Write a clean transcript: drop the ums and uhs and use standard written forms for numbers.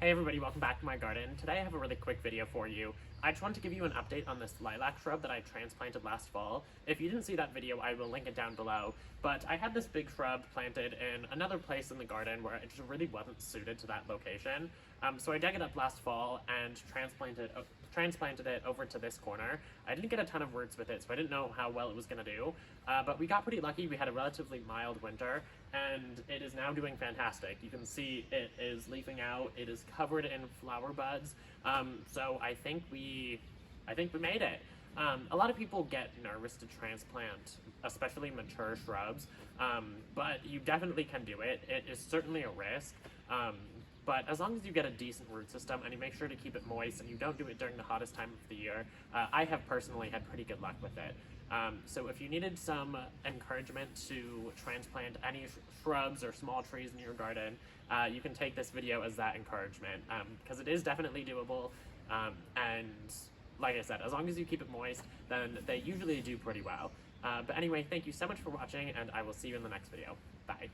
Hey everybody, welcome back to my garden. Today I have a really quick video for you. I just wanted to give you an update on this lilac shrub that I transplanted last fall. If you didn't see that video, I will link it down below. But I had this big shrub planted in another place in the garden where it just really wasn't suited to that location. So I dug it up last fall and transplanted it over to this corner. I didn't get a ton of roots with it, so I didn't know how well it was going to do. But we got pretty lucky. We had a relatively mild winter, and it is now doing fantastic. You can see it is leafing out. It is covered in flower buds. So I think we made it. A lot of people get nervous to transplant, especially mature shrubs, but you definitely can do it. It is certainly a risk, but as long as you get a decent root system and you make sure to keep it moist and you don't do it during the hottest time of the year, I have personally had pretty good luck with it. So if you needed some encouragement to transplant any shrubs or small trees in your garden, you can take this video as that encouragement, because it is definitely doable, and like I said, as long as you keep it moist, then they usually do pretty well. But anyway, thank you so much for watching, and I will see you in the next video. Bye.